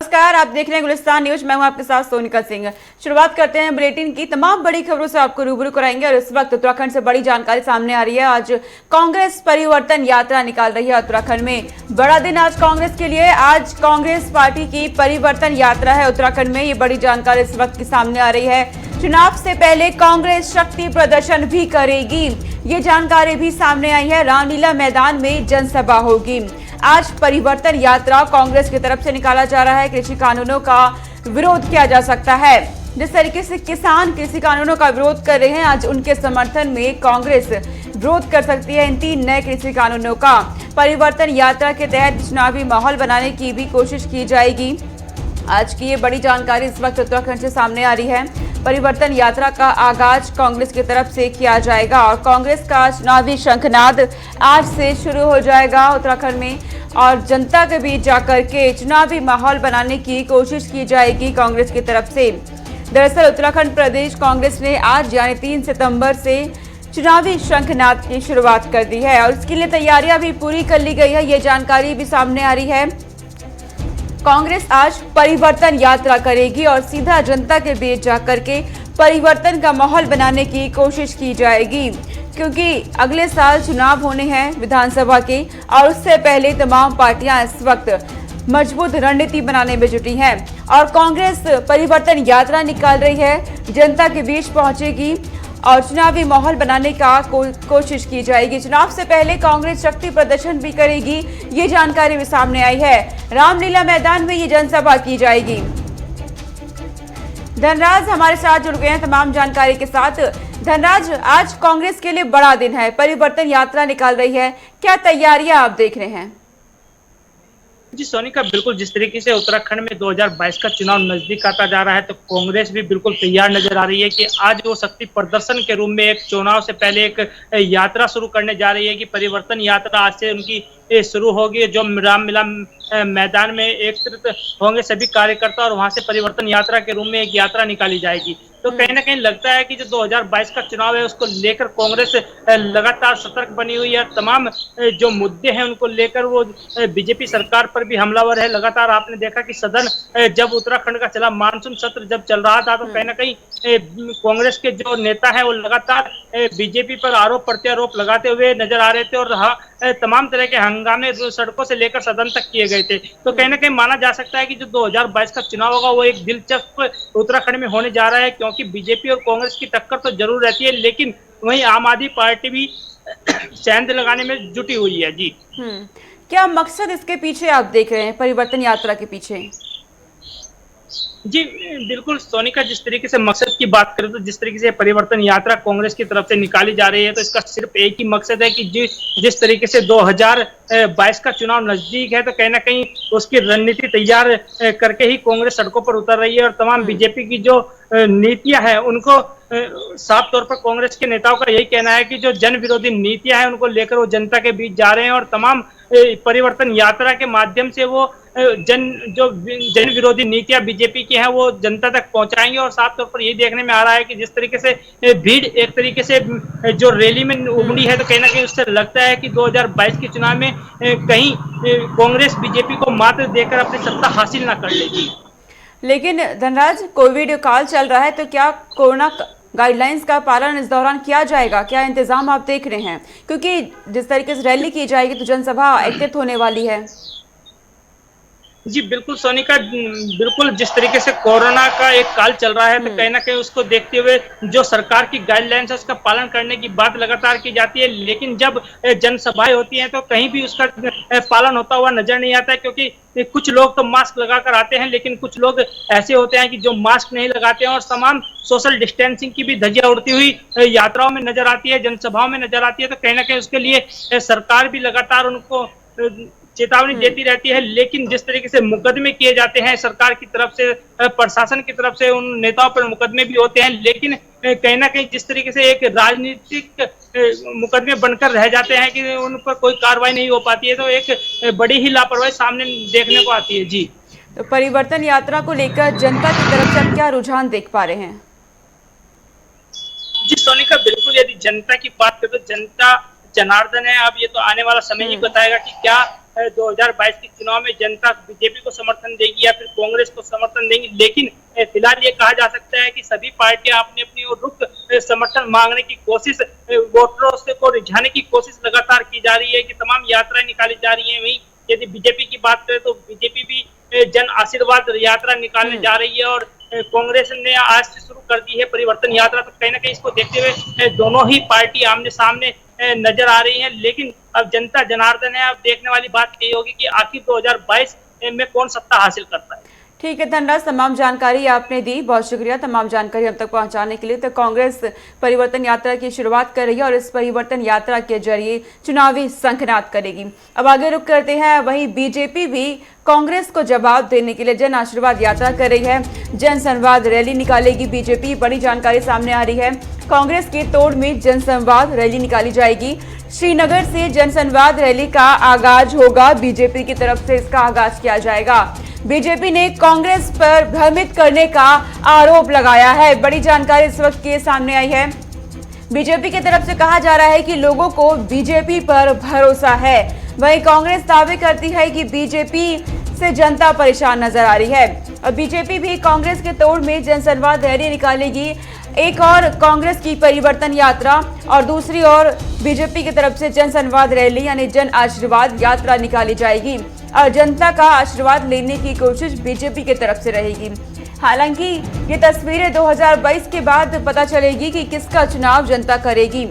नमस्कार, आप देख रहे हैं गुलिस्तान न्यूज। मैं हूं आपके साथ सोनिका सिंह। शुरुआत करते हैं बुलेटिन की। तमाम बड़ी खबरों से आपको रूबरू कराएंगे और इस वक्त उत्तराखंड से बड़ी जानकारी सामने आ रही है। आज कांग्रेस परिवर्तन यात्रा निकाल रही है उत्तराखंड में। बड़ा दिन आज कांग्रेस के लिए। आज कांग्रेस पार्टी की परिवर्तन यात्रा है उत्तराखंड में। ये बड़ी जानकारी इस वक्त की सामने आ रही है। चुनाव से पहले कांग्रेस शक्ति प्रदर्शन भी करेगी, ये जानकारी भी सामने आई है। रामलीला मैदान में जनसभा होगी। आज परिवर्तन यात्रा कांग्रेस की तरफ से निकाला जा रहा है। कृषि कानूनों का विरोध किया जा सकता है। जिस तरीके से किसान कृषि कानूनों का विरोध कर रहे हैं, आज उनके समर्थन में कांग्रेस विरोध कर सकती है इन 3 नए कृषि कानूनों का। परिवर्तन यात्रा के तहत चुनावी माहौल बनाने की भी कोशिश की जाएगी। आज की ये बड़ी जानकारी इस वक्त उत्तराखंड से सामने आ रही है। परिवर्तन यात्रा का आगाज कांग्रेस की तरफ से किया जाएगा और कांग्रेस का चुनावी शंखनाद आज से शुरू हो जाएगा उत्तराखंड में और जनता के बीच जाकर के चुनावी माहौल बनाने की कोशिश की जाएगी कांग्रेस की तरफ से। दरअसल उत्तराखंड प्रदेश कांग्रेस ने आज यानी 3 सितंबर से चुनावी शंखनाद की शुरुआत कर दी है और इसके लिए तैयारियां भी पूरी कर ली गई है। ये जानकारी भी सामने आ रही है। कांग्रेस आज परिवर्तन यात्रा करेगी और सीधा जनता के बीच जाकर के परिवर्तन का माहौल बनाने की कोशिश की जाएगी, क्योंकि अगले साल चुनाव होने हैं विधानसभा के और उससे पहले तमाम पार्टियां इस वक्त मजबूत रणनीति बनाने में जुटी हैं और कांग्रेस परिवर्तन यात्रा निकाल रही है, जनता के बीच पहुंचेगी और चुनावी माहौल बनाने का कोशिश की जाएगी। चुनाव से पहले कांग्रेस शक्ति प्रदर्शन भी करेगी, ये जानकारी भी सामने आई है। रामलीला मैदान में ये जनसभा की जाएगी। धनराज हमारे साथ जुड़ गए हैं तमाम जानकारी के साथ। धनराज, आज कांग्रेस के लिए बड़ा दिन है, परिवर्तन यात्रा निकाल रही है, क्या तैयारियां आप देख रहे हैं? जी सोनिका, बिल्कुल जिस तरीके से उत्तराखंड में 2022 का चुनाव नजदीक आता जा रहा है तो कांग्रेस भी बिल्कुल तैयार नजर आ रही है कि आज वो शक्ति प्रदर्शन के रूप में एक चुनाव से पहले एक यात्रा शुरू करने जा रही है कि परिवर्तन यात्रा आज से उनकी शुरू होगी। जो रामलीला मैदान में एकत्रित होंगे सभी कार्यकर्ता और वहां से परिवर्तन यात्रा के रूप में एक यात्रा निकाली जाएगी। तो कहीं ना कहीं लगता है कि जो 2022 का चुनाव है उसको लेकर कांग्रेस लगातार सतर्क बनी हुई है। तमाम जो मुद्दे हैं उनको लेकर वो बीजेपी सरकार पर भी हमलावर है। लगातार आपने देखा कि सदन जब उत्तराखंड का चला, मानसून सत्र जब चल रहा था तो कहीं ना कहीं कांग्रेस के जो नेता है वो लगातार बीजेपी पर आरोप प्रत्यारोप लगाते हुए नजर आ रहे थे और तमाम तरह के हंगामे सड़कों से लेकर सदन तक किए गए थे। तो कहीं ना कहीं माना जा सकता है कि जो 2022 का चुनाव होगा वो एक दिलचस्प उत्तराखंड में होने जा रहा है, क्योंकि बीजेपी और कांग्रेस की टक्कर तो जरूर रहती है लेकिन वहीं आम आदमी पार्टी भी सेंध लगाने में जुटी हुई है। जी क्या मकसद इसके पीछे आप देख रहे हैं, परिवर्तन यात्रा के पीछे? जी बिल्कुल सोनिका, जिस तरीके से मकसद की बात करें तो जिस तरीके से परिवर्तन यात्रा कांग्रेस की तरफ से निकाली जा रही है तो इसका सिर्फ एक ही मकसद है कि जिस तरीके से 2022 का चुनाव नजदीक है तो कहीं ना कहीं उसकी रणनीति तैयार करके ही कांग्रेस सड़कों पर उतर रही है और तमाम बीजेपी की जो नीतियां हैं उनको साफ तौर पर कांग्रेस के नेताओं का यही कहना है कि जो जन विरोधी नीतियां हैं उनको लेकर वो जनता के बीच जा रहे हैं और तमाम परिवर्तन यात्रा के माध्यम से वो जन विरोधी नीतियां बीजेपी की हैं वो जनता तक पहुंचाएंगे। और साफ तौर पर यही देखने में आ रहा है कि जिस तरीके से भीड़ एक तरीके से जो रैली में उमड़ी है तो कहीं ना कहीं उससे लगता है कि 2022 के चुनाव में कहीं कांग्रेस बीजेपी को मात देकर अपनी सत्ता हासिल ना कर लेगी। लेकिन धनराज, कोविड काल चल रहा है तो क्या कोरोना गाइडलाइंस का पालन इस दौरान किया जाएगा? क्या इंतजाम आप देख रहे हैं? क्योंकि जिस तरीके से रैली की जाएगी तो जनसभा एकत्रित होने वाली है। जी बिल्कुल सोनिका, बिल्कुल जिस तरीके से कोरोना का एक काल चल रहा है तो कहीं ना कहीं उसको देखते हुए जो सरकार की गाइडलाइंस है उसका पालन करने की बात लगातार की जाती है, लेकिन जब जनसभाएं होती हैं तो कहीं भी उसका पालन होता हुआ नजर नहीं आता है, क्योंकि कुछ लोग तो मास्क लगाकर आते हैं लेकिन कुछ लोग ऐसे होते हैं कि जो मास्क नहीं लगाते हैं और तमाम सोशल डिस्टेंसिंग की भी धज्जियां उड़ती हुई यात्राओं में नजर आती है, जनसभाओं में नजर आती है। तो कहीं ना कहीं उसके लिए सरकार भी लगातार उनको चेतावनी देती रहती है, लेकिन जिस तरीके से मुकदमे किए जाते हैं सरकार की तरफ से, प्रशासन की तरफ से, उन नेताओं पर मुकदमे भी होते हैं, लेकिन कहीं ना कहीं जिस तरीके से एक राजनीतिक मुकदमे बनकर रह जाते हैं कि उन पर कोई कार्रवाई नहीं हो पाती है, तो एक बड़ी ही लापरवाही सामने देखने को आती है। जी तो परिवर्तन यात्रा को लेकर जनता की तरफ से आप क्या रुझान देख पा रहे हैं? जी सोनिका, बिल्कुल यदि जनता की बात करें तो जनता जनार्दन है। अब ये तो आने वाला समय ही बताएगा कि क्या 2022 के चुनाव में जनता बीजेपी को समर्थन देगी या फिर कांग्रेस को समर्थन देंगी, लेकिन फिलहाल ये कहा जा सकता है कि सभी पार्टियां अपनी अपनी ओर रुख समर्थन मांगने की कोशिश, वोटरों से को रिझाने की कोशिश लगातार की जा रही है कि तमाम यात्राएं निकाली जा रही है। वहीं यदि बीजेपी की बात करें तो बीजेपी भी जन आशीर्वाद यात्रा निकालने जा रही है और कांग्रेस ने आज से शुरू कर दी है परिवर्तन यात्रा। तो कहीं ना कहीं इसको देखते हुए दोनों ही पार्टी आमने सामने नजर आ रही है, लेकिन अब जनता जनार्दन है। अब देखने वाली बात यही होगी कि आखिर 2022 में कौन सत्ता हासिल करता है। ठीक है धनराज, तमाम जानकारी आपने दी, बहुत शुक्रिया तमाम जानकारी हम तक पहुंचाने के लिए। तो कांग्रेस परिवर्तन यात्रा की शुरुआत कर रही है और इस परिवर्तन यात्रा के जरिए चुनावी शंखनाद करेगी। अब आगे रुक करते हैं, वहीं बीजेपी भी कांग्रेस को जवाब देने के लिए जन आशीर्वाद यात्रा कर रही है, जन संवाद रैली निकालेगी बीजेपी। बड़ी जानकारी सामने आ रही है, कांग्रेस की तोड़ में जन संवाद रैली निकाली जाएगी। श्रीनगर से जन संवाद रैली का आगाज होगा, बीजेपी की तरफ से इसका आगाज किया जाएगा। बीजेपी ने कांग्रेस पर भ्रमित करने का आरोप लगाया है। बड़ी जानकारी इस वक्त के सामने आई है, बीजेपी की तरफ से कहा जा रहा है कि लोगों को बीजेपी पर भरोसा है। वहीं कांग्रेस दावे करती है कि बीजेपी से जनता परेशान नजर आ रही है। और बीजेपी भी कांग्रेस के तोड़ में जनसंवाद रैली निकालेगी। एक और कांग्रेस की परिवर्तन यात्रा और दूसरी ओर बीजेपी की तरफ से जनसंवाद रैली यानी जन आशीर्वाद यात्रा निकाली जाएगी और जनता का आशीर्वाद लेने की कोशिश बीजेपी की तरफ से रहेगी। हालांकि ये तस्वीरें 2022 के बाद पता चलेगी कि किसका चुनाव जनता करेगी,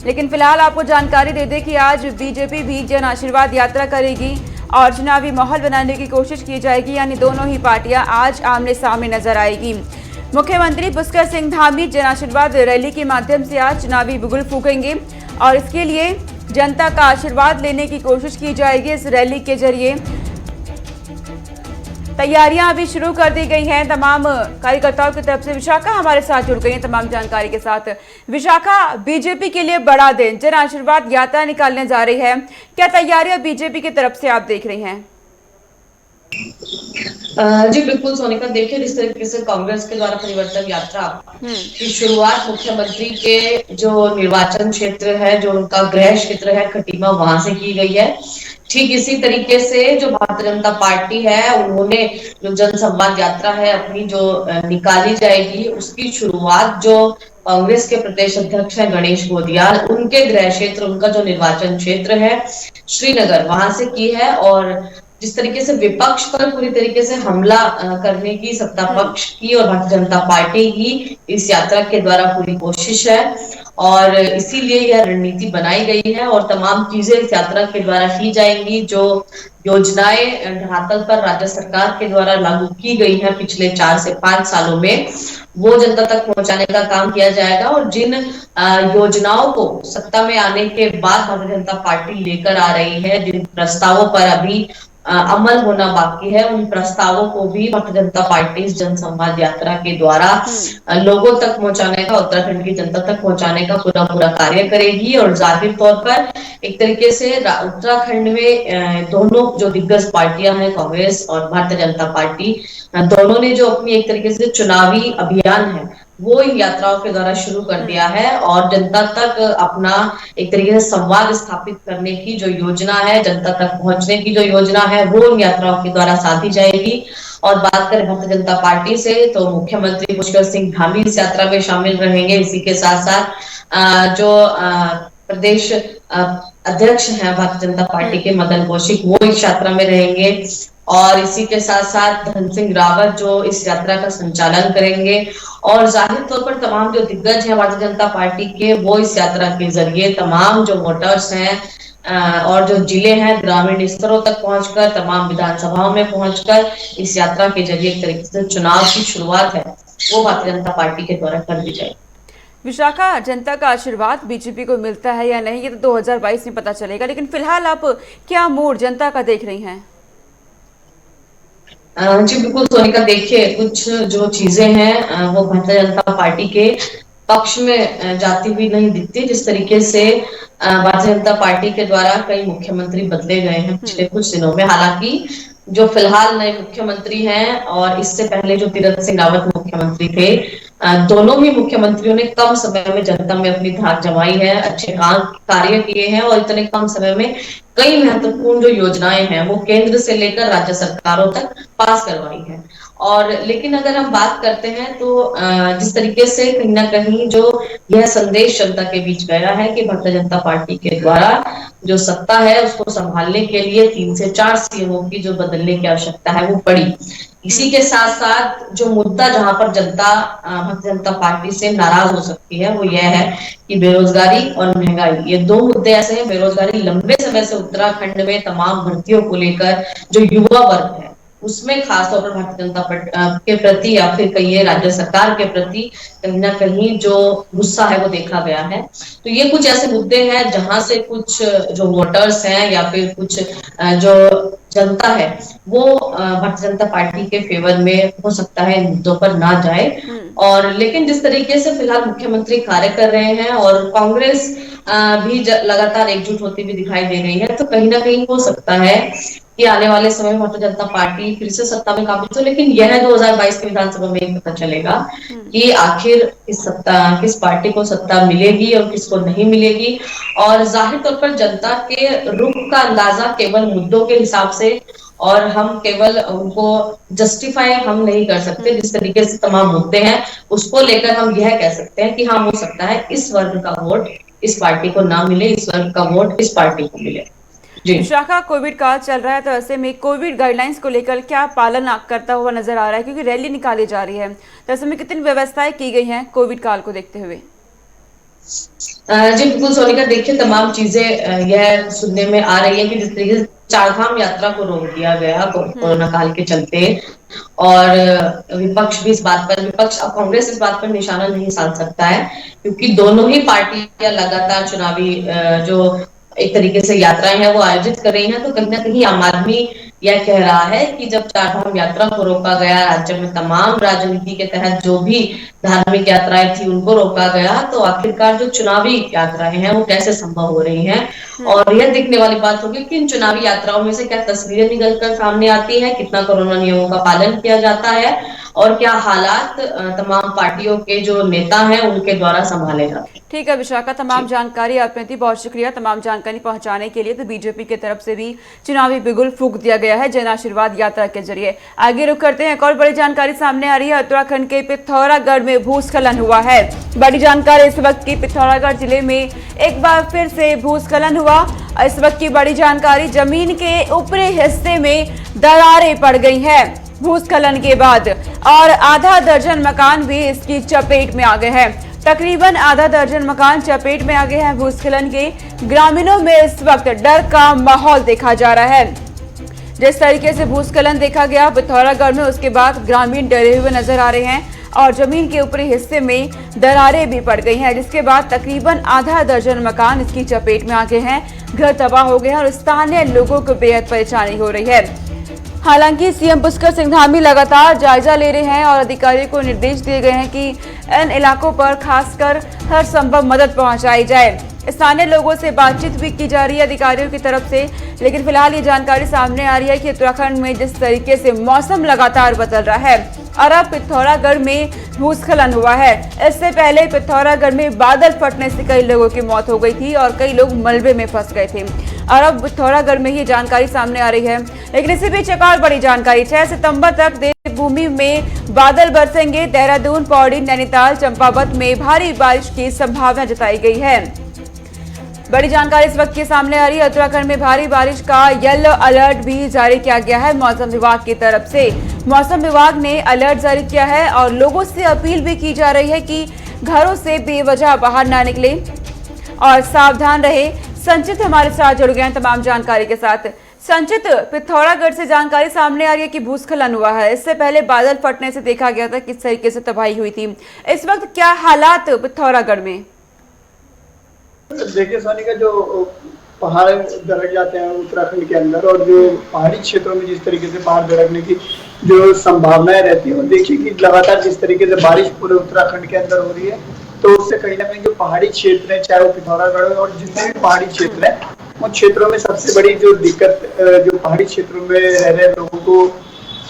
लेकिन फिलहाल आपको जानकारी दे दें कि आज बीजेपी भी जन आशीर्वाद यात्रा करेगी और चुनावी माहौल बनाने की कोशिश की जाएगी, यानी दोनों ही पार्टियां आज आमने सामने नजर आएगी। मुख्यमंत्री पुष्कर सिंह धामी जन आशीर्वाद रैली के माध्यम से आज चुनावी बुगुल फूकेंगे और इसके लिए जनता का आशीर्वाद लेने की कोशिश की जाएगी। इस रैली के जरिए तैयारियां अभी शुरू कर दी गई हैं तमाम कार्यकर्ताओं की तरफ से। विशाखा हमारे साथ जुड़ गई हैं तमाम जानकारी के साथ। विशाखा, बीजेपी के लिए बड़ा दिन, जन आशीर्वाद यात्रा निकालने जा रही है, क्या तैयारियां बीजेपी की तरफ से आप देख रही हैं? जी बिल्कुल सोनिका, देखिए जिस तरीके से कांग्रेस के द्वारा परिवर्तन यात्रा की शुरुआत मुख्यमंत्री के जो निर्वाचन क्षेत्र है, जो उनका गृह क्षेत्र है खटीमा, वहां से की गई है। ठीक इसी तरीके से जो भारतीय जनता पार्टी है, उन्होंने जो जनसंवाद यात्रा है अपनी जो निकाली जाएगी, उसकी शुरुआत जो कांग्रेस के प्रदेश अध्यक्ष है गणेश गोदियाल, उनके गृह क्षेत्र, उनका जो निर्वाचन क्षेत्र है श्रीनगर, वहां से की है। और जिस तरीके से विपक्ष पर पूरी तरीके से हमला करने की सत्ता पक्ष की और भारतीय जनता पार्टी की इस यात्रा के द्वारा पूरी कोशिश है और इसीलिए यह रणनीति बनाई गई है और तमाम चीजें इस यात्रा के द्वारा की जाएंगी। जो योजनाएं धरातल पर राज्य सरकार के द्वारा लागू की गई हैं पिछले 4 से 5 सालों में, वो जनता तक पहुंचाने का काम किया जाएगा। और जिन योजनाओं को सत्ता में आने के बाद भारतीय जनता पार्टी लेकर आ रही है, जिन प्रस्तावों पर अभी अमल होना बाकी है, उन प्रस्तावों को भी भारतीय जनता पार्टी इस जनसंवाद यात्रा के द्वारा लोगों तक पहुंचाने का, उत्तराखंड की जनता तक पहुंचाने का पूरा कार्य करेगी। और जाहिर तौर पर एक तरीके से उत्तराखंड में दोनों जो दिग्गज पार्टियां हैं, कांग्रेस और भारतीय जनता पार्टी, दोनों ने जो अपनी एक तरीके से चुनावी अभियान है वो इन यात्राओं के द्वारा शुरू कर दिया है और जनता तक अपना एक तरीके से संवाद स्थापित करने की जो योजना है, जनता तक पहुंचने की जो योजना है, वो इन यात्राओं के द्वारा साधी जाएगी। और बात करें भारतीय जनता पार्टी से, तो मुख्यमंत्री पुष्कर सिंह धामी इस यात्रा में शामिल रहेंगे। इसी के साथ साथ जो प्रदेश अध्यक्ष हैं भारतीय जनता पार्टी के मदन कौशिक, वो इस यात्रा में रहेंगे। और इसी के साथ साथ धन सिंह रावत जो इस यात्रा का संचालन करेंगे। और जाहिर तौर पर तमाम जो दिग्गज हैं भारतीय जनता पार्टी के, वो इस यात्रा के जरिए तमाम जो वोटर्स हैं और जो जिले हैं, ग्रामीण स्तरों तक पहुंचकर, तमाम विधानसभाओं में पहुंचकर इस यात्रा के जरिए एक तरीके से चुनाव की शुरुआत है वो भारतीय जनता पार्टी के द्वारा कर दी जाएगी। विशाखा, जनता का आशीर्वाद बीजेपी को मिलता है या नहीं, ये तो 2022 में पता चलेगा, लेकिन फिलहाल आप क्या मोड़ जनता का देख रही हैं? जी बिल्कुल सोनिका, देखिए कुछ जो चीजें हैं वो भारतीय जनता पार्टी के पक्ष में जाती हुई नहीं दिखती। जिस तरीके से भारतीय जनता पार्टी के द्वारा कई मुख्यमंत्री बदले गए हैं पिछले कुछ दिनों में, हालांकि जो फिलहाल नए मुख्यमंत्री हैं और इससे पहले जो तीरथ सिंह रावत मुख्यमंत्री थे, दोनों ही मुख्यमंत्रियों ने कम समय में जनता में अपनी धाक जमाई है, अच्छे कार्य किए हैं और इतने कम समय में कई महत्वपूर्ण जो योजनाएं हैं वो केंद्र से लेकर राज्य सरकारों तक पास करवाई है। और लेकिन अगर हम बात करते हैं तो जिस तरीके से कहीं ना कहीं जो यह संदेश जनता के बीच गया है कि भारतीय जनता पार्टी के द्वारा जो सत्ता है उसको संभालने के लिए 3 से 4 सीएमओ की जो बदलने की आवश्यकता है वो पड़ी। इसी के साथ साथ जो मुद्दा जहां पर जनता भारतीय जनता पार्टी से नाराज हो सकती है वो यह है कि बेरोजगारी और महंगाई, ये 2 मुद्दे ऐसे हैं। बेरोजगारी लंबे समय से उत्तराखंड में तमाम भर्तियों को लेकर जो युवा वर्ग है उसमें खासतौर पर भारतीय जनता पार्टी के प्रति या फिर कहिए राज्य सरकार के प्रति कहीं ना कहीं जो गुस्सा है वो देखा गया है। तो ये कुछ ऐसे मुद्दे हैं जहां से कुछ जो वोटर्स हैं या फिर कुछ जो जनता है वो भारतीय जनता पार्टी के फेवर में हो सकता है इन मुद्दों पर ना जाए। और लेकिन जिस तरीके से फिलहाल मुख्यमंत्री कार्य कर रहे हैं और कांग्रेस भी लगातार एकजुट होती हुई दिखाई दे रही है, तो कहीं ना कहीं हो सकता है कि आने वाले समय में भारतीय जनता पार्टी फिर से सत्ता में काबिज हो। लेकिन यह 2022 के विधानसभा में ही पता चलेगा कि आखिर किस पार्टी को सत्ता मिलेगी और किसको नहीं मिलेगी। और जाहिर तौर पर जनता के रुख का अंदाजा केवल मुद्दों के हिसाब से और हम केवल उनको जस्टिफाई हम नहीं कर सकते। जिस तरीके से तमाम मुद्दे हैं उसको लेकर हम यह कह सकते हैं कि हाँ हो सकता है इस वर्ग का वोट इस पार्टी को ना मिले, इस वर्ग का वोट इस पार्टी को मिले। विशाखा, कोविड काल चल रहा है तो ऐसे में कोविड गाइडलाइंस को लेकर क्या पालन करता हुआ नजर आ रहा है, क्योंकि रैली निकाली जा रही है, तो ऐसे में कितनी व्यवस्थाएं की गई हैं कोविड काल को देखते हुए? जी बिल्कुल सोनिका, देखिए तमाम चीजें यह सुनने में आ रही है कि जिस तरीके से 4 धाम यात्रा को रोक दिया गया कोरोना काल के चलते और विपक्ष भी इस बात पर कांग्रेस इस बात पर निशाना नहीं साध सकता है क्योंकि दोनों ही पार्टियां लगातार चुनावी जो एक तरीके से यात्राएं हैं वो आयोजित कर रही हैं। तो कहीं ना कहीं आम आदमी यह कह रहा है कि जब 4 धाम यात्रा को रोका गया, राज्य में तमाम राजनीति के तहत जो भी धार्मिक यात्राएं थी उनको रोका गया, तो आखिरकार जो चुनावी यात्राएं हैं वो कैसे संभव हो रही हैं। और यह देखने वाली बात होगी कि इन चुनावी यात्राओं में से क्या तस्वीरें निकलकर सामने आती है, कितना कोरोना नियमों का पालन किया जाता है और क्या हालात तमाम पार्टियों के जो नेता हैं उनके द्वारा संभाले जाते हैं। ठीक है विशाखा, तमाम जानकारी आपने दी, बहुत शुक्रिया तमाम जानकारी पहुंचाने के लिए। तो बीजेपी की तरफ से भी चुनावी बिगुल फूंक दिया गया है जन आशीर्वाद यात्रा के जरिए। आगे रुक करते हैं, एक और बड़ी जानकारी सामने आ रही है। उत्तराखंड के पिथौरागढ़ में भूस्खलन हुआ है। बड़ी जानकारी इस वक्त की, पिथौरागढ़ जिले में एक बार फिर से भूस्खलन हुआ। इस वक्त की बड़ी जानकारी, जमीन के ऊपरी हिस्से में दरारें पड़ गई है भूस्खलन के बाद और आधा दर्जन मकान भी इसकी चपेट में आ गए हैं। तकरीबन आधा दर्जन मकान चपेट में आ गए हैं भूस्खलन के। ग्रामीणों में इस वक्त डर का माहौल देखा जा रहा है। जिस तरीके से भूस्खलन देखा गया पिथौरागढ़ में, उसके बाद ग्रामीण डरे हुए नजर आ रहे हैं और जमीन के ऊपरी हिस्से में दरारें भी पड़ गई हैं, जिसके बाद तकरीबन आधा दर्जन मकान इसकी चपेट में आ गए हैं। घर तबाह हो गए हैं और स्थानीय लोगों को बेहद परेशानी हो रही है। हालांकि सीएम पुष्कर सिंह धामी लगातार जायजा ले रहे हैं और अधिकारियों को निर्देश दिए गए हैं कि इन इलाकों पर खासकर हर संभव मदद पहुंचाई जाए। स्थानीय लोगों से बातचीत भी की जा रही है अधिकारियों की तरफ से, लेकिन फिलहाल ये जानकारी सामने आ रही है कि उत्तराखंड में जिस तरीके से मौसम लगातार बदल रहा है और अब पिथौरागढ़ में भूस्खलन हुआ है। इससे पहले पिथौरागढ़ में बादल फटने से कई लोगों की मौत हो गई थी और कई लोग मलबे में फंस गए थे और अब पिथौरागढ़ में ही जानकारी सामने आ रही है। लेकिन इसी बीच एक और बड़ी जानकारी, 6 सितंबर तक देवभूमि में बादल बरसेंगे। देहरादून, पौड़ी, नैनीताल, चंपावत में भारी बारिश की संभावना जताई गई है। बड़ी जानकारी इस वक्त के सामने आ रही है। उत्तराखंड में भारी बारिश का येलो अलर्ट भी जारी किया गया है मौसम विभाग की तरफ से। मौसम विभाग ने अलर्ट जारी किया है और लोगों से अपील भी की जा रही है कि घरों से बेवजह बाहर ना निकले और सावधान रहे। संचित हमारे साथ जुड़ गए हैं तमाम जानकारी के साथ। संचित, पिथौरागढ़ से जानकारी सामने आ रही है कि भूस्खलन हुआ है। इससे पहले बादल फटने से देखा गया था किस तरीके से तबाही हुई थी। इस वक्त क्या हालात पिथौरागढ़ में? देखिए सोनिका, जो पहाड़ दरक जाते हैं उत्तराखंड के अंदर और जो पहाड़ी क्षेत्रों में जिस तरीके से पहाड़ दरकने की जो संभावनाएं रहती है, और देखिए कि लगातार जिस तरीके से बारिश पूरे उत्तराखंड के अंदर हो रही है, तो उससे कहीं ना कहीं जो पहाड़ी क्षेत्र है, चाहे वो पिथौरागढ़ और जितने भी पहाड़ी क्षेत्र है, उन क्षेत्रों में सबसे बड़ी जो दिक्कत जो पहाड़ी क्षेत्रों में रह रहे लोगों को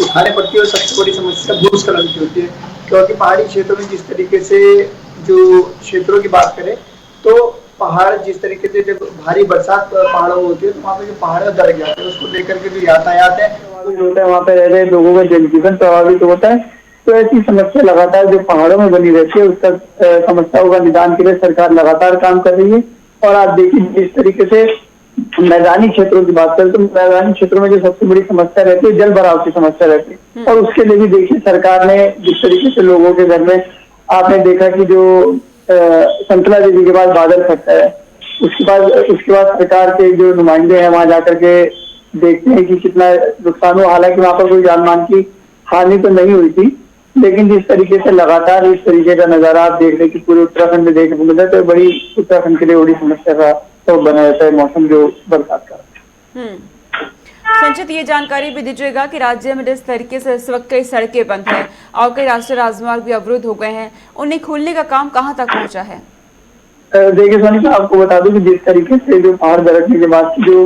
उठाने पड़ती है और सबसे बड़ी समस्या भूस्खलन की होती है। क्योंकि पहाड़ी क्षेत्रों में जिस तरीके से जो क्षेत्रों की बात करें तो पहाड़ जिस तरीके से जब भारी बरसात पहाड़ों में होती है तो वहाँ पे जो पहाड़ दरक जाते हैं उसको लेकर के जो यातायात है जो होता है वहाँ पे रह रहे लोगों का जनजीवन प्रभावित होता है। तो ऐसी समस्या लगातार जो पहाड़ों में बनी रहती है उसका समस्याओं का निदान के लिए सरकार लगातार काम कर रही है। और आप देखिए जिस तरीके से मैदानी क्षेत्रों की बात करें तो मैदानी क्षेत्रों में जो सबसे बड़ी समस्या रहती है जल भराव की समस्या रहती है और उसके लिए भी देखिए सरकार ने जिस तरीके से लोगों के घर में आपने देखा कि जो संतला देवी के बाद बादल फटता है उसके बाद सरकार के जो नुमाइंदे हैं वहां जाकर के देखते हैं कि कितना नुकसान हुआ। हालांकि वहां पर कोई जानमाल की हानि तो नहीं हुई थी लेकिन जिस तरीके से लगातार इस तरीके का नजारा आप देख रहे हैं कि पूरे उत्तराखंड में देखने को मिल रहा है तो बड़ी उत्तराखंड के लिए बड़ी समस्या का तो बना रहता है मौसम जो बरसात का। संचित ये जानकारी भी दीजिएगा कि राज्य में जिस तरीके से इस वक्त कई सड़कें बंद हैं और कई राष्ट्रीय राजमार्ग भी अवरुद्ध हो गए हैं उन्हें खोलने का काम कहां तक पहुंचा है? देखिए सोनिका आपको बता दूं कि जिस तरीके से जो पहाड़ दरकने के बाद जो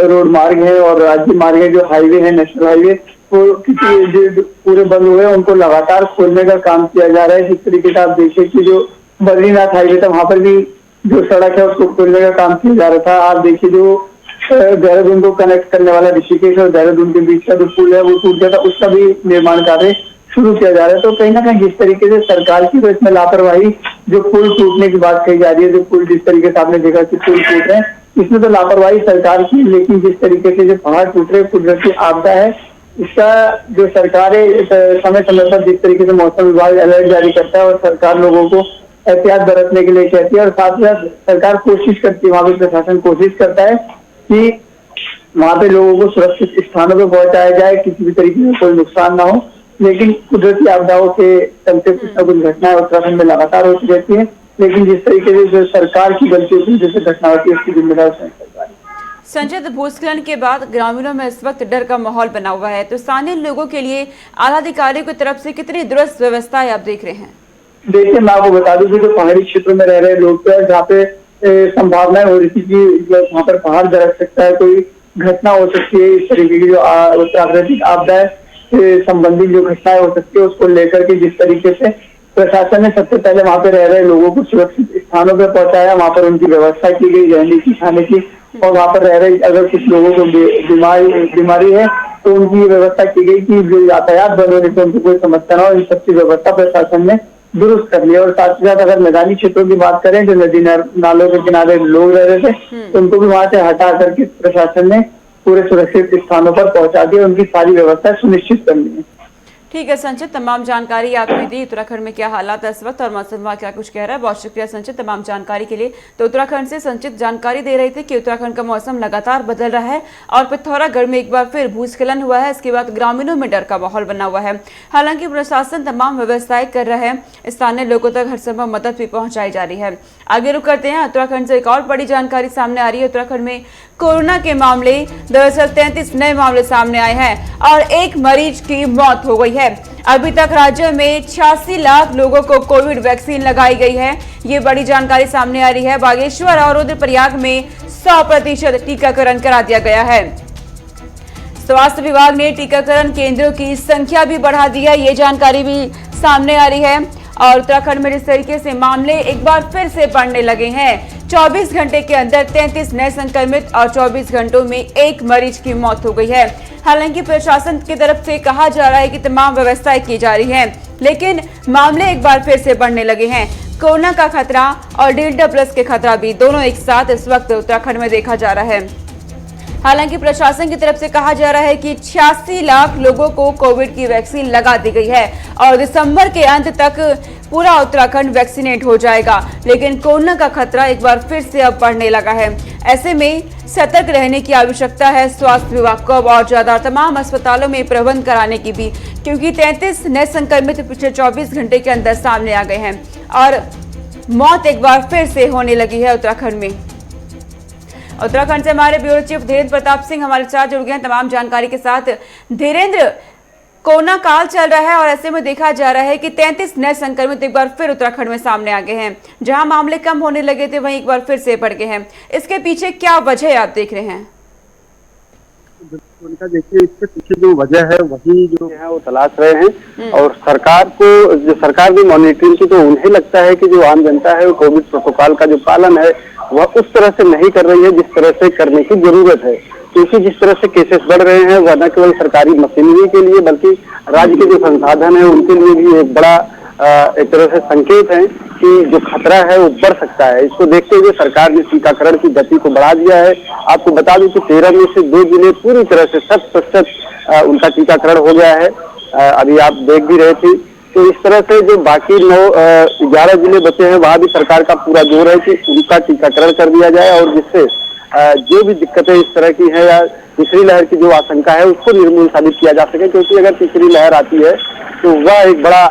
रोड मार्ग है और राज्य मार्ग है जो हाईवे है नेशनल हाईवे वो किसी पूरे बंद हुए उनको लगातार खोलने का काम किया जा रहा है। जिस तरीके से आप देखिए कि जो बद्रीनाथ हाईवे था वहां पर भी जो सड़क है उसको खोलने का काम किया जा रहा था। आप देखिए जो देहरादून को कनेक्ट करने वाला ऋषिकेश और देहरादून के बीच का जो पुल है वो टूट गया था उसका भी निर्माण कार्य शुरू किया जा रहा है। तो कहीं ना कहीं जिस तरीके से सरकार की तो इसमें लापरवाही जो पुल टूटने की बात कही जा रही है जो पुल जिस तरीके से आपने देखा कि पुल टूट रहे हैं इसमें तो लापरवाही सरकार की लेकिन जिस तरीके से जो पहाड़ टूट रहे कुदरती आपदा है इसका जो सरकार है समय समय पर जिस तरीके से मौसम विभाग अलर्ट जारी करता है और सरकार लोगों को एहतियात बरतने के लिए कहती है और साथ ही साथ सरकार कोशिश करती है वहां पे प्रशासन कोशिश करता है कि वहां पे लोगों को सुरक्षित स्थानों पे पहुंचाया जाए किसी भी तरीके से कोई नुकसान ना हो। लेकिन कुदरती आपदाओं के चलते कुछ न कुछ घटनाएं उत्तराखंड में लगातार होती रहती है लेकिन जिस तरीके से जो सरकार की गलती की वजह से घटना होती है उसकी जिम्मेदार सरकार। संचित भूस्खलन के बाद ग्रामीणों में इस वक्त डर का माहौल बना हुआ है तो स्थानीय लोगों के लिए आलाधिकारियों की तरफ से कितनी दुरुस्त व्यवस्थाएं आप देख रहे हैं? देखिए मैं आपको बता दूं कि जो पहाड़ी क्षेत्रों में रह रहे लोग तो जहाँ पे संभावनाएं हो रही थी कि वहाँ पर पहाड़ दरक सकता है कोई घटना हो सकती है इस तरीके की जो प्राकृतिक आपदा से संबंधित जो घटनाएं हो सकती है उसको लेकर के जिस तरीके से प्रशासन ने सबसे पहले वहाँ पे रह रहे लोगों को सुरक्षित स्थानों पर पहुंचाया वहाँ पर उनकी व्यवस्था की गई रहने की खाने की और वहाँ पर रह रहे अगर कुछ लोगों को बीमारी है तो उनकी व्यवस्था की गई कि जो यातायात बंद होने से उनको कोई समस्या ना हो इन सबकी व्यवस्था प्रशासन ने दुरुस्त कर लिया। और साथ ही साथ अगर मैदानी क्षेत्रों की बात करें जो नदी नालों के किनारे लोग रह रहे थे तो उनको भी वहां से हटा करके प्रशासन ने पूरे सुरक्षित स्थानों पर पहुंचा दिया उनकी सारी व्यवस्था सुनिश्चित कर ली है। ठीक है संचित, तमाम जानकारी आपने दी। उत्तराखंड में क्या हालात है इस वक्त और मौसम विभाग क्या कुछ कह रहा है, बहुत शुक्रिया संचित तमाम जानकारी के लिए। तो उत्तराखंड से संचित जानकारी दे रहे थे कि उत्तराखंड का मौसम लगातार बदल रहा है और पिथौरागढ़ में एक बार फिर भूस्खलन हुआ है। इसके बाद ग्रामीणों में डर का माहौल बना हुआ है। हालांकि प्रशासन तमाम व्यवस्थाएं कर रहे हैं, स्थानीय लोगों तक हर संभव मदद भी पहुंचाई जा रही है। आगे रुक करते हैं, उत्तराखंड से एक और बड़ी जानकारी सामने आ रही है। उत्तराखंड में कोरोना के मामले दरअसल 33 नए मामले सामने आए हैं और एक मरीज की मौत हो गई है। अभी तक राज्य में 86 लाख लोगों को कोविड वैक्सीन लगाई गई है। ये बड़ी जानकारी सामने आ रही है। बागेश्वर और रुद्रप्रयाग में 100% टीकाकरण करा दिया गया है। स्वास्थ्य विभाग ने टीकाकरण केंद्रों की संख्या भी बढ़ा दी है, ये जानकारी भी सामने आ रही है। और उत्तराखंड में जिस तरीके से मामले एक बार फिर से बढ़ने लगे हैं, 24 घंटे के अंदर 33 नए संक्रमित और 24 घंटों में एक मरीज की मौत हो गई है। हालांकि प्रशासन की तरफ से कहा जा रहा है कि तमाम व्यवस्थाएं की जा रही हैं, लेकिन मामले एक बार फिर से बढ़ने लगे हैं। कोरोना का खतरा और डेल्टा प्लस के खतरा भी दोनों एक साथ इस वक्त उत्तराखंड में देखा जा रहा है। हालांकि प्रशासन की तरफ से कहा जा रहा है कि 86 लाख लोगों को कोविड की वैक्सीन लगा दी गई है और दिसंबर के अंत तक पूरा उत्तराखंड वैक्सीनेट हो जाएगा। लेकिन कोरोना का खतरा एक बार फिर से अब बढ़ने लगा है। ऐसे में सतर्क रहने की आवश्यकता है स्वास्थ्य विभाग को अब और ज्यादा, तमाम अस्पतालों में प्रबंध कराने की भी, क्योंकि 33 नए संक्रमित पिछले 24 घंटे के अंदर सामने आ गए हैं और मौत एक बार फिर से होने लगी है उत्तराखंड में। उत्तराखंड से हमारे ब्यूरो चीफ धीरेन्द्र प्रताप सिंह हमारे साथ जुड़ गए हैं तमाम जानकारी के साथ। धीरेन्द्र, कोरोना काल चल रहा है और ऐसे में देखा जा रहा है कि 33 नए संक्रमित एक बार फिर उत्तराखंड में सामने आ गए हैं। जहां मामले कम होने लगे थे वहीं एक बार फिर से बढ़ गए हैं। इसके पीछे क्या वजह आप देख रहे हैं? उनका देखिए इसके पीछे जो वजह है वही जो है वो तलाश रहे हैं। और सरकार को जो सरकार भी मॉनिटरिंग की, तो उन्हें लगता है कि जो आम जनता है वो कोविड प्रोटोकॉल का जो पालन है वह उस तरह से नहीं कर रही है जिस तरह से करने की जरूरत है। क्योंकि जिस तरह से केसेस बढ़ रहे हैं वह न केवल सरकारी मशीनरी के लिए बल्कि राज्य के जो संसाधन है उनके लिए भी एक बड़ा एक तरह से संकेत है कि जो खतरा है वो बढ़ सकता है। इसको देखते हुए सरकार ने टीकाकरण की गति को बढ़ा दिया है। आपको बता दूं कि 13 में से 2 जिले पूरी तरह से 100% उनका टीकाकरण हो गया है। अभी आप देख भी रहे थे। तो इस तरह से जो बाकी 11 जिले बचे हैं वहां भी सरकार का पूरा जोर है कि उनका टीकाकरण कर दिया जाए और जिससे जो भी दिक्कतें इस तरह की है या तीसरी लहर की जो आशंका है उसको निर्मूल साबित किया जा सके। क्योंकि अगर तीसरी लहर आती है तो वह एक बड़ा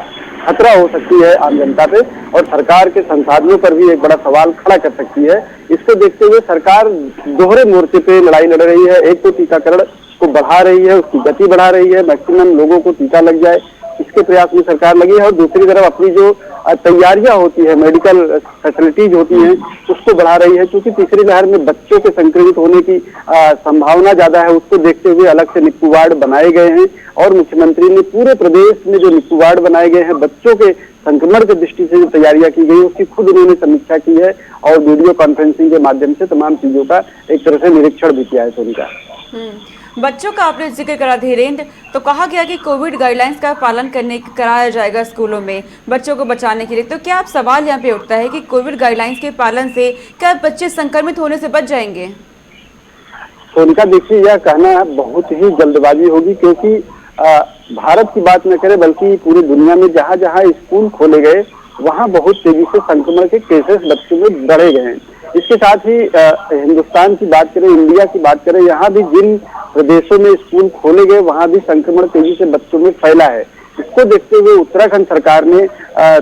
खतरा हो सकती है आम जनता पे और सरकार के संसाधनों पर भी एक बड़ा सवाल खड़ा कर सकती है। इसको देखते हुए सरकार दोहरे मोर्चे पे लड़ाई लड़ रही है। एक तो टीकाकरण को बढ़ा रही है, उसकी गति बढ़ा रही है, मैक्सिमम लोगों को टीका लग जाए इसके प्रयास में सरकार लगी है। और दूसरी तरफ अपनी जो तैयारियां होती है, मेडिकल फैसिलिटीज होती हैं, उसको बढ़ा रही है। क्योंकि तीसरी लहर में बच्चों के संक्रमित होने की संभावना ज्यादा है, उसको देखते हुए अलग से निक्कू वार्ड बनाए गए हैं। और मुख्यमंत्री ने पूरे प्रदेश में जो निक्कू वार्ड बनाए गए हैं बच्चों के संक्रमण की दृष्टि से जो तैयारियां की गई उसकी खुद उन्होंने समीक्षा की है और वीडियो कॉन्फ्रेंसिंग के माध्यम से तमाम चीजों का एक तरह से निरीक्षण भी किया है। सोनिका, बच्चों का आपने जिक्र करा धीरेन्द्र, तो कहा गया कि कोविड गाइडलाइंस का पालन कराया जाएगा स्कूलों में बच्चों को बचाने के लिए। तो क्या आप सवाल यहाँ पे उठता है कि कोविड गाइडलाइंस के पालन से क्या बच्चे संक्रमित होने से बच जाएंगे? सोनिका, देखिए यह कहना बहुत ही जल्दबाजी होगी क्योंकि भारत की बात न करें बल्कि पूरी दुनिया में जहाँ जहाँ स्कूल खोले गए वहाँ बहुत तेजी से संक्रमण के केसेस बच्चों में बढ़े गए हैं। इसके साथ ही हिंदुस्तान की बात करें, इंडिया की बात करें, यहाँ भी जिन प्रदेशों में स्कूल खोले गए वहाँ भी संक्रमण तेजी से बच्चों में फैला है। इसको देखते हुए उत्तराखंड सरकार ने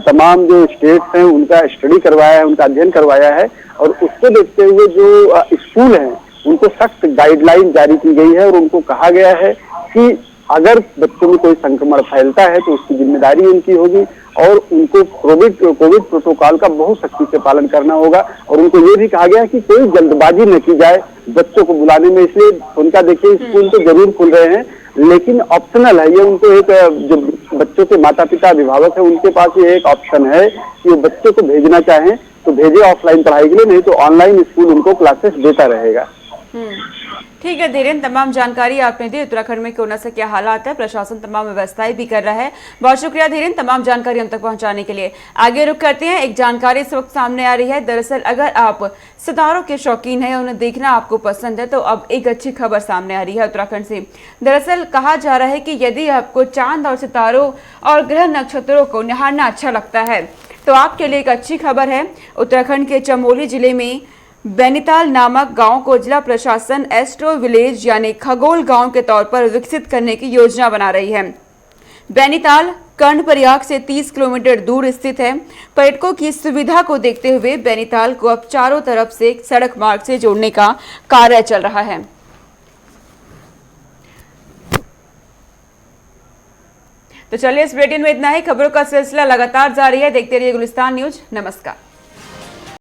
तमाम जो स्टेट्स हैं उनका स्टडी करवाया है, उनका अध्ययन करवाया है और उसको देखते हुए जो स्कूल हैं उनको सख्त गाइडलाइन जारी की गई है और उनको कहा गया है कि अगर बच्चों में कोई संक्रमण फैलता है तो उसकी जिम्मेदारी उनकी होगी और उनको कोविड प्रोटोकॉल का बहुत सख्ती से पालन करना होगा। और उनको ये भी कहा गया है कि कोई जल्दबाजी न की जाए बच्चों को बुलाने में। इसलिए उनका देखिए स्कूल तो जरूर खुल रहे हैं लेकिन ऑप्शनल है ये। उनको एक जो बच्चों के माता पिता अभिभावक है उनके पास ये एक ऑप्शन है कि वो बच्चों को भेजना चाहें तो भेजे ऑफलाइन पढ़ाई के लिए, नहीं तो ऑनलाइन स्कूल उनको क्लासेस देता रहेगा। ठीक है धीरेन्द्र, तमाम जानकारी आपने दी। उत्तराखंड में कोरोना से क्या हालात है, प्रशासन तमाम व्यवस्थाएं भी कर रहा है। बहुत शुक्रिया धीरेन्द्र तमाम जानकारी हम तक पहुंचाने के लिए। आगे रुक करते हैं, एक जानकारी इस वक्त सामने आ रही है। दरअसल अगर आप सितारों के शौकीन हैं, उन्हें देखना आपको पसंद है, तो अब एक अच्छी खबर सामने आ रही है उत्तराखंड से। दरअसल कहा जा रहा है कि यदि आपको चांद और सितारों और ग्रह नक्षत्रों को निहारना अच्छा लगता है तो आपके लिए एक अच्छी खबर है। उत्तराखंड के चमोली जिले में बैनीताल नामक गांव को जिला प्रशासन एस्ट्रो विलेज यानी खगोल गांव के तौर पर विकसित करने की योजना बना रही है। बैनीताल कर्णप्रयाग से 30 किलोमीटर दूर स्थित है। पर्यटकों की सुविधा को देखते हुए बैनीताल को अब चारों तरफ से सड़क मार्ग से जोड़ने का कार्य चल रहा है। तो चलिए इस बुलेटिन में इतना ही। खबरों का सिलसिला लगातार जारी है, देखते रहिए गुलिस्तान न्यूज। नमस्कार।